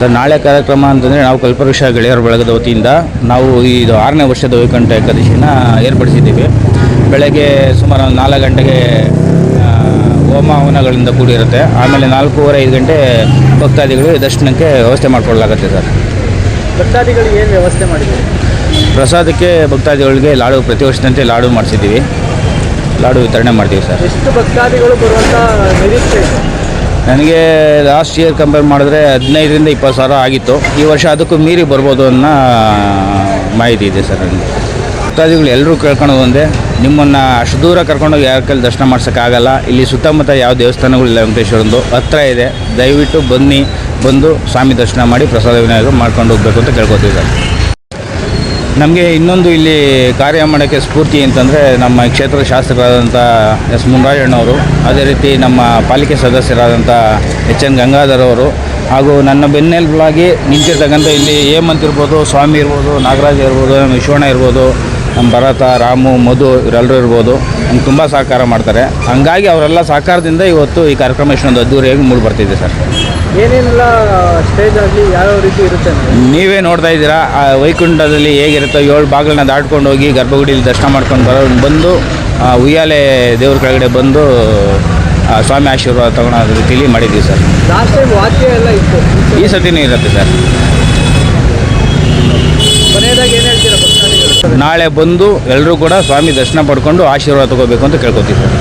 ನಾಳೆ ಕಾರ್ಯಕ್ರಮ ಅಂತಂದರೆ ನಾವು ಕಲ್ಪವೃಕ್ಷ ಗೆಳೆಯರ ಬಳಗದ ವತಿಯಿಂದ ನಾವು ಇದು 6ನೇ ವರ್ಷದ ವೈಕುಂಠ ಏಕಾದಶಿನ ಏರ್ಪಡಿಸಿದ್ದೀವಿ. ಬೆಳಗ್ಗೆ ಸುಮಾರು 4 ಗಂಟೆಗೆ ಹೋಮ ಹವನಗಳಿಂದ ಕೂಡಿರುತ್ತೆ. ಆಮೇಲೆ 4:15 ಗಂಟೆ ಭಕ್ತಾದಿಗಳು ದರ್ಶನಕ್ಕೆ ವ್ಯವಸ್ಥೆ ಮಾಡಿಕೊಳ್ಳಲಾಗುತ್ತೆ ಸರ್. ಭಕ್ತಾದಿಗಳಿಗೆ ಏನು ವ್ಯವಸ್ಥೆ ಮಾಡಿದ್ದೀವಿ? ಪ್ರಸಾದಕ್ಕೆ ಭಕ್ತಾದಿಗಳಿಗೆ ಲಾಡು ಪ್ರತಿ ವರ್ಷದಂತೆ ಲಾಡು ಮಾಡಿಸಿದ್ದೀವಿ. ಲಾಡು ವಿತರಣೆ ಮಾಡ್ತೀವಿ ಸರ್. ಎಷ್ಟು ಭಕ್ತಾದಿಗಳು ಬರುವಂಥ ನಿರೀಕ್ಷೆ? ನನಗೆ ಲಾಸ್ಟ್ ಇಯರ್ ಕಂಪೇರ್ ಮಾಡಿದ್ರೆ 15ರಿಂದ 20 ಸಾವಿರ ಆಗಿತ್ತು. ಈ ವರ್ಷ ಅದಕ್ಕೂ ಮೀರಿ ಬರ್ಬೋದು ಅನ್ನೋ ಮಾಹಿತಿ ಇದೆ ಸರ್ ನನಗೆ. ಭಕ್ತಾದಿಗಳು ಎಲ್ಲರೂ ಕೇಳ್ಕೊಳೋದು ಒಂದೇ, ನಿಮ್ಮನ್ನು ಅಷ್ಟು ದೂರ ಕರ್ಕೊಂಡೋಗಿ ಯಾರ ಕೈಲಿ ದರ್ಶನ ಮಾಡ್ಸೋಕ್ಕಾಗಲ್ಲ. ಇಲ್ಲಿ ಸುತ್ತಮುತ್ತ ಯಾವ ದೇವಸ್ಥಾನಗಳಿಲ್ಲ, ವೆಂಕಟೇಶ್ವರಂದು ಹತ್ತಿರ ಇದೆ. ದಯವಿಟ್ಟು ಬಂದು ಸ್ವಾಮಿ ದರ್ಶನ ಮಾಡಿ ಪ್ರಸಾದ ವಿನಿಯೋಗ ಮಾಡ್ಕೊಂಡು ಹೋಗಬೇಕು ಅಂತ ಕೇಳ್ಕೊತೀವಿ ಸರ್. ನಮಗೆ ಇನ್ನೊಂದು ಇಲ್ಲಿ ಕಾರ್ಯ ಮಾಡೋಕ್ಕೆ ಸ್ಫೂರ್ತಿ ಅಂತಂದರೆ ನಮ್ಮ ಕ್ಷೇತ್ರದ ಶಾಸಕರಾದಂಥ ಎಸ್ ಮುನರಾಜಣ್ಣವರು, ಅದೇ ರೀತಿ ನಮ್ಮ ಪಾಲಿಕೆ ಸದಸ್ಯರಾದಂಥ ಎಚ್.ಎನ್. ಗಂಗಾಧರ್ ಅವರು, ಹಾಗೂ ನನ್ನ ಬೆನ್ನೆಲುಬಾಗಿ ನಿಂತಿರ್ತಕ್ಕಂಥ ಇಲ್ಲಿ ಹೇಮಂತ್ ಇರ್ಬೋದು, ಸ್ವಾಮಿ ಇರ್ಬೋದು, ನಾಗರಾಜ್ ಇರ್ಬೋದು, ನಮ್ಮ ವಿಶ್ವಣ್ಣ ಇರ್ಬೋದು, ನಮ್ಮ ಭರತ, ರಾಮು, ಮಧು ಇವರೆಲ್ಲರೂ ಇರ್ಬೋದು, ನಮ್ಗೆ ತುಂಬ ಸಹಕಾರ ಮಾಡ್ತಾರೆ. ಹಂಗಾಗಿ ಅವರೆಲ್ಲ ಸಹಕಾರದಿಂದ ಇವತ್ತು ಈ ಕಾರ್ಯಕ್ರಮ ಇಷ್ಟೊಂದು ಅದ್ದೂರಿಯಾಗಿ ಮೂಡಿ ಬರ್ತಿದೆ ಸರ್. ಏನೇನೆಲ್ಲ ಸ್ಟೇಜ್ ಆಗಲಿ ಯಾವ್ಯಾವ ರೀತಿ ಇರುತ್ತೆ? ನೀವೇ ನೋಡ್ತಾ ಇದ್ದೀರಾ ವೈಕುಂಠದಲ್ಲಿ ಹೇಗಿರುತ್ತೋ 7 ಬಾಗಿಲನ್ನ ದಾಟ್ಕೊಂಡು ಹೋಗಿ ಗರ್ಭಗುಡಿಯಲ್ಲಿ ದರ್ಶನ ಮಾಡ್ಕೊಂಡು ಬಂದು ಉಯ್ಯಾಲೆ ದೇವ್ರ ಕೆಳಗಡೆ ಬಂದು ಸ್ವಾಮಿ ಆಶೀರ್ವಾದ ತಗೊಳ್ಳೋ ರೀತಿಯಲ್ಲಿ ಮಾಡಿದ್ದೀವಿ ಸರ್. ಲಾಸ್ಟ್ ಟೈಮ್ ವಾಕ್ಯ ಎಲ್ಲ ಇತ್ತು, ಈ ಸತಿನೂ ಇರುತ್ತೆ ಸರ್. ಕೊನೆಯದಾಗಿ ಏನು ಹೇಳ್ತೀರಾ ಭಕ್ತಾದಿಗಳು? ನಾಳೆ ಬಂದು ಎಲ್ಲರೂ ಕೂಡ ಸ್ವಾಮಿ ದರ್ಶನ ಪಡ್ಕೊಂಡು ಆಶೀರ್ವಾದ ತಗೋಬೇಕು ಅಂತ ಕೇಳ್ಕೊತೀವಿ ಸರ್.